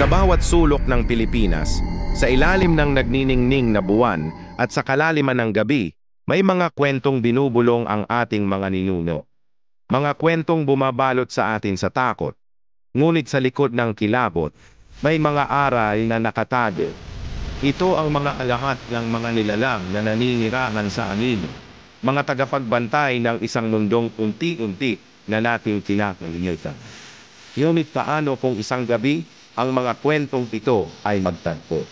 Sa bawat sulok ng Pilipinas, sa ilalim ng nagniningning na buwan at sa kalaliman ng gabi, may mga kwentong binubulong ang ating mga ninuno. Mga kwentong bumabalot sa atin sa takot. Ngunit sa likod ng kilabot, may mga aral na nakatago. Ito ang mga alahat ng mga nilalang na naninirahan sa anino. Mga tagapagbantay ng isang mundong unti-unti na nating kinakalimutan. Ngunit paano kung isang gabi, ang mga kwentong ito ay magtagpo?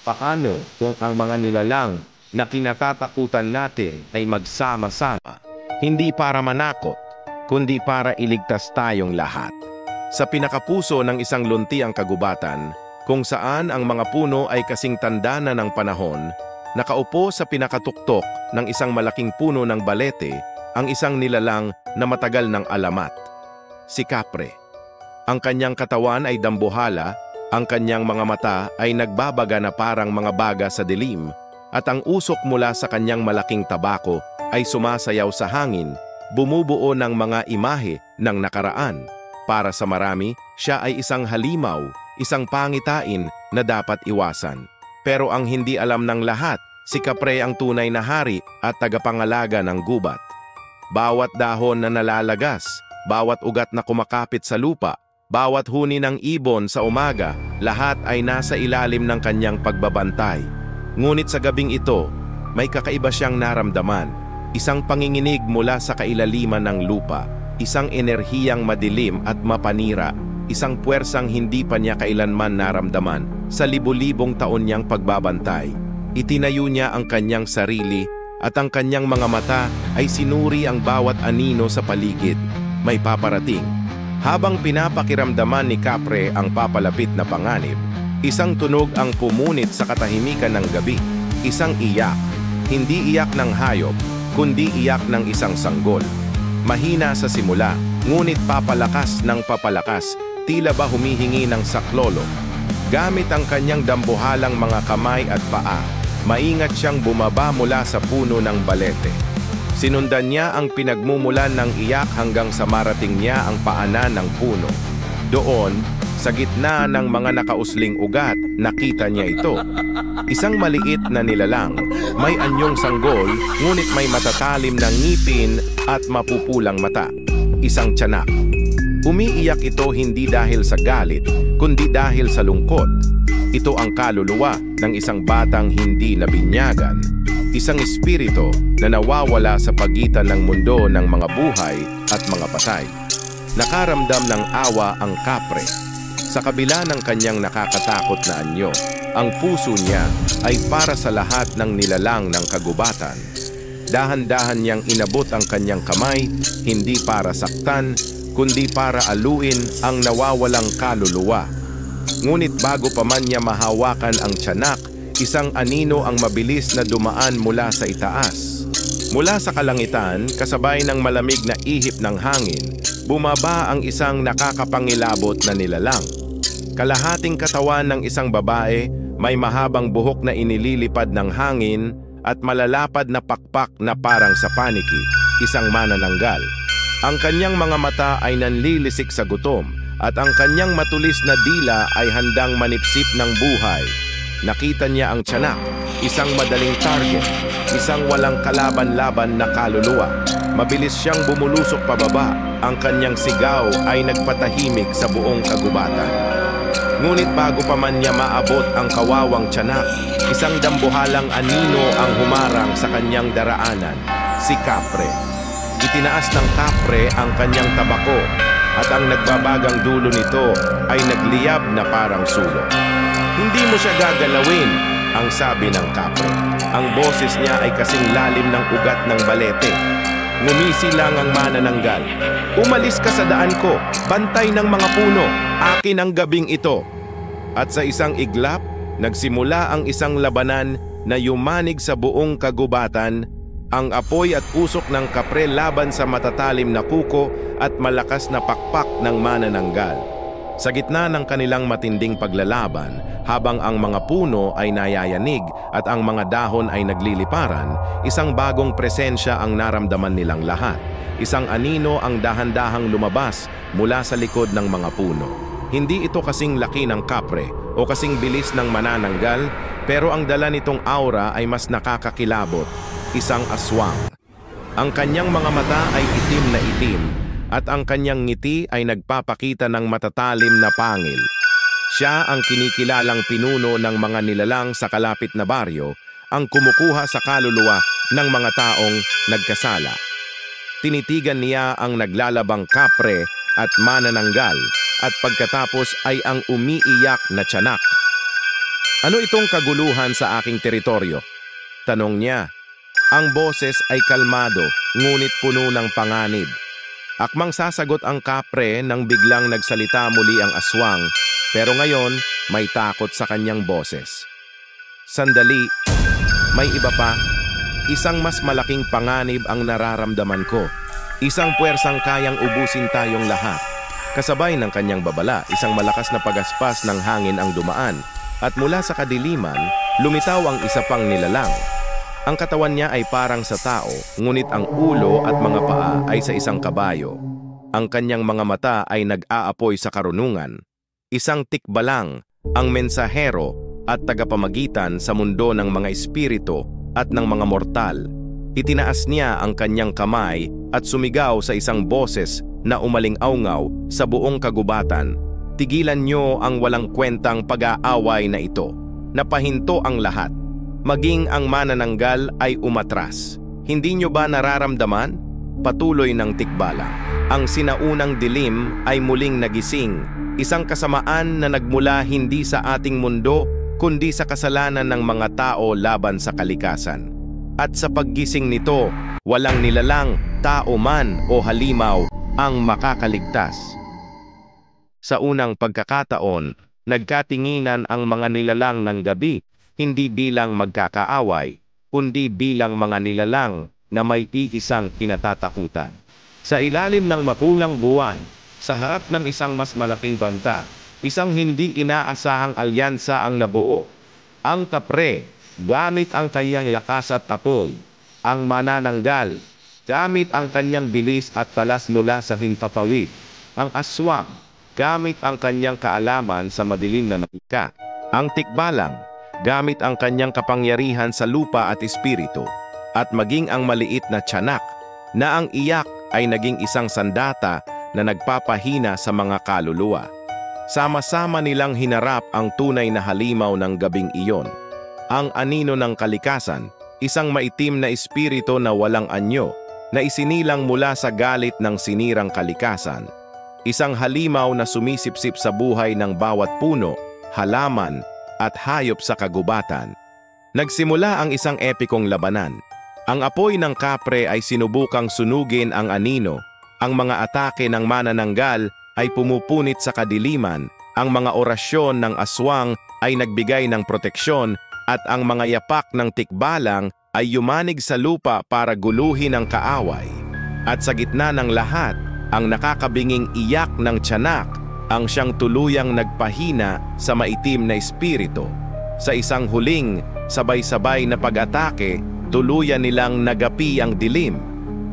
Paano kung ang mga nilalang na kinatatakutan natin ay magsama-sama? Hindi para manakot, kundi para iligtas tayong lahat. Sa pinakapuso ng isang luntiang kagubatan, kung saan ang mga puno ay kasing tanda na ng panahon, nakaupo sa pinakatuktok ng isang malaking puno ng balete ang isang nilalang na matagal ng alamat, si Kapre. Ang kanyang katawan ay dambuhala, ang kanyang mga mata ay nagbabaga na parang mga baga sa dilim, at ang usok mula sa kanyang malaking tabako ay sumasayaw sa hangin, bumubuo ng mga imahe ng nakaraan. Para sa marami, siya ay isang halimaw, isang pangitain na dapat iwasan. Pero ang hindi alam ng lahat, si Kapre ang tunay na hari at tagapangalaga ng gubat. Bawat dahon na nalalagas, bawat ugat na kumakapit sa lupa, bawat huni ng ibon sa umaga, lahat ay nasa ilalim ng kanyang pagbabantay. Ngunit sa gabing ito, may kakaiba siyang naramdaman, isang panginginig mula sa kailaliman ng lupa, isang enerhiyang madilim at mapanira, isang puwersang hindi pa niya kailanman naramdaman sa libu-libong taon niyang pagbabantay. Itinayo niya ang kanyang sarili at ang kanyang mga mata ay sinuri ang bawat anino sa paligid. May paparating. Habang pinapakiramdaman ni Kapre ang papalapit na panganib, isang tunog ang pumunit sa katahimikan ng gabi. Isang iyak. Hindi iyak ng hayop, kundi iyak ng isang sanggol. Mahina sa simula, ngunit papalakas ng papalakas, tila ba humihingi ng saklolo. Gamit ang kanyang dambuhalang mga kamay at paa, maingat siyang bumaba mula sa puno ng balete. Sinundan niya ang pinagmumulan ng iyak hanggang sa marating niya ang paanan ng puno. Doon, sa gitna ng mga nakausling ugat, nakita niya ito. Isang maliit na nilalang, may anyong sanggol, ngunit may matatalim na ngipin at mapupulang mata. Isang tiyanak. Umiiyak ito hindi dahil sa galit, kundi dahil sa lungkot. Ito ang kaluluwa ng isang batang hindi nabinyagan. Isang espiritu na nawawala sa pagitan ng mundo ng mga buhay at mga patay. Nakaramdam ng awa ang Kapre. Sa kabila ng kanyang nakakatakot na anyo, ang puso niya ay para sa lahat ng nilalang ng kagubatan. Dahan-dahan niyang inabot ang kanyang kamay, hindi para saktan, kundi para aluin ang nawawalang kaluluwa. Ngunit bago pa man niya mahawakan ang tiyanak, isang anino ang mabilis na dumaan mula sa itaas. Mula sa kalangitan, kasabay ng malamig na ihip ng hangin, bumaba ang isang nakakapangilabot na nilalang. Kalahating katawan ng isang babae, may mahabang buhok na inililipad ng hangin at malalapad na pakpak na parang sa paniki, isang manananggal. Ang kanyang mga mata ay nanlilisik sa gutom at ang kanyang matulis na dila ay handang manipsip ng buhay. Nakita niya ang tiyanak, isang madaling target, isang walang kalaban-laban na kaluluwa. Mabilis siyang bumulusok pababa, ang kanyang sigaw ay nagpatahimik sa buong kagubatan. Ngunit bago pa man niya maabot ang kawawang tiyanak, isang dambuhalang anino ang humarang sa kanyang daraanan, si Kapre. Itinaas ng Kapre ang kanyang tabako at ang nagbabagang dulo nito ay nagliyab na parang sulok. Hindi mo siya gagalawin, ang sabi ng Kapre. Ang boses niya ay kasing lalim ng ugat ng balete. Ngumisi lang ang manananggal. Umalis ka sa daan ko, bantay ng mga puno, akin ang gabing ito. At sa isang iglap, nagsimula ang isang labanan na yumanig sa buong kagubatan, ang apoy at usok ng Kapre laban sa matatalim na kuko at malakas na pakpak ng manananggal. Sa gitna ng kanilang matinding paglalaban, habang ang mga puno ay nayayanig at ang mga dahon ay nagliliparan, isang bagong presensya ang naramdaman nilang lahat. Isang anino ang dahan-dahang lumabas mula sa likod ng mga puno. Hindi ito kasing laki ng kapre o kasing bilis ng manananggal, pero ang dala nitong aura ay mas nakakakilabot, isang aswang. Ang kanyang mga mata ay itim na itim, at ang kanyang ngiti ay nagpapakita ng matatalim na pangil. Siya ang kinikilalang pinuno ng mga nilalang sa kalapit na baryo, ang kumukuha sa kaluluwa ng mga taong nagkasala. Tinitigan niya ang naglalabang kapre at manananggal, at pagkatapos ay ang umiiyak na tiyanak. Ano itong kaguluhan sa aking teritoryo? Tanong niya. Ang boses ay kalmado, ngunit puno ng panganib. Akmang sasagot ang kapre nang biglang nagsalita muli ang aswang, pero ngayon may takot sa kanyang boses. Sandali, may iba pa. Isang mas malaking panganib ang nararamdaman ko. Isang puwersang kayang ubusin tayong lahat. Kasabay ng kanyang babala, isang malakas na pagaspas ng hangin ang dumaan, at mula sa kadiliman, lumitaw ang isa pang nilalang. Ang katawan niya ay parang sa tao, ngunit ang ulo at mga paa ay sa isang kabayo. Ang kanyang mga mata ay nag-aapoy sa karunungan. Isang tikbalang, ang mensahero at tagapamagitan sa mundo ng mga espiritu at ng mga mortal. Itinaas niya ang kanyang kamay at sumigaw sa isang boses na umaling-awngaw sa buong kagubatan. Tigilan niyo ang walang kwentang pag-aaway na ito. Napahinto ang lahat. Maging ang manananggal ay umatras. Hindi niyo ba nararamdaman? Patuloy ng tikbala. Ang sinaunang dilim ay muling nagising. Isang kasamaan na nagmula hindi sa ating mundo, kundi sa kasalanan ng mga tao laban sa kalikasan. At sa paggising nito, walang nilalang, tao man o halimaw ang makakaligtas. Sa unang pagkakataon, nagkatinginan ang mga nilalang ng gabi, hindi bilang magkakaaway, kundi bilang mga nilalang na may iisang kinatatakutan. Sa ilalim ng mapulang buwan, sa harap ng isang mas malaking banta, isang hindi inaasahang alyansa ang nabuo. Ang kapre, gamit ang kanyang lakas at apoy. Ang manananggal, gamit ang kanyang bilis at talas mula sa himpapawid. Ang aswang, gamit ang kanyang kaalaman sa madilim na nakika. Ang tikbalang, gamit ang kanyang kapangyarihan sa lupa at espiritu. At maging ang maliit na tiyanak, na ang iyak ay naging isang sandata na nagpapahina sa mga kaluluwa. Sama-sama nilang hinarap ang tunay na halimaw ng gabing iyon. Ang anino ng kalikasan, isang maitim na espiritu na walang anyo, na isinilang mula sa galit ng sinirang kalikasan. Isang halimaw na sumisipsip sa buhay ng bawat puno, halaman, at hayop sa kagubatan. Nagsimula ang isang epikong labanan. Ang apoy ng kapre ay sinubukang sunugin ang anino. Ang mga atake ng manananggal ay pumupunit sa kadiliman. Ang mga orasyon ng aswang ay nagbigay ng proteksyon, at ang mga yapak ng tikbalang ay yumanig sa lupa para guluhin ang kaaway. At sa gitna ng lahat, ang nakakabinging iyak ng tiyanak ang siyang tuluyang nagpahina sa maitim na espiritu. Sa isang huling, sabay-sabay na pag-atake, tuluyan nilang nagapi ang dilim.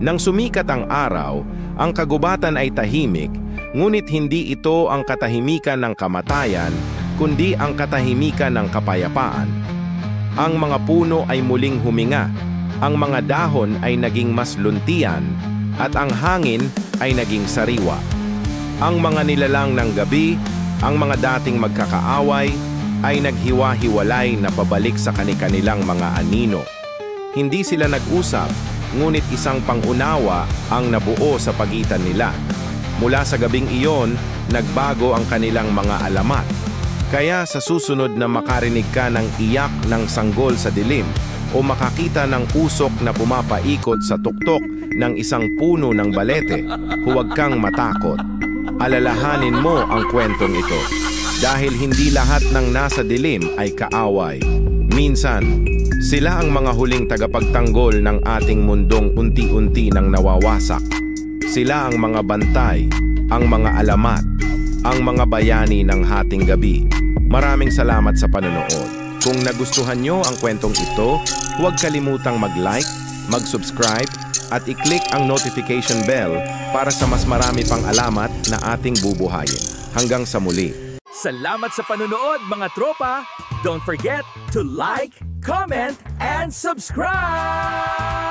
Nang sumikat ang araw, ang kagubatan ay tahimik, ngunit hindi ito ang katahimikan ng kamatayan, kundi ang katahimikan ng kapayapaan. Ang mga puno ay muling huminga, ang mga dahon ay naging mas luntian, at ang hangin ay naging sariwa. Ang mga nilalang ng gabi, ang mga dating magkakaaway, ay naghiwa-hiwalay na pabalik sa kani-kanilang mga anino. Hindi sila nag-usap, ngunit isang pangunawa ang nabuo sa pagitan nila. Mula sa gabing iyon, nagbago ang kanilang mga alamat. Kaya sa susunod na makarinig ka ng iyak ng sanggol sa dilim o makakita ng usok na pumapaikot sa tuktok ng isang puno ng balete, huwag kang matakot. Alalahanin mo ang kwentong ito, dahil hindi lahat ng nasa dilim ay kaaway. Minsan, sila ang mga huling tagapagtanggol ng ating mundong unti-unti nang nawawasak. Sila ang mga bantay, ang mga alamat, ang mga bayani ng hating gabi. Maraming salamat sa panonood. Kung nagustuhan nyo ang kwentong ito, huwag kalimutang mag-like, mag-subscribe, at i-click ang notification bell para sa mas marami pang alamat na ating bubuhayin. Hanggang sa muli. Salamat sa panonood mga tropa! Don't forget to like, comment, and subscribe!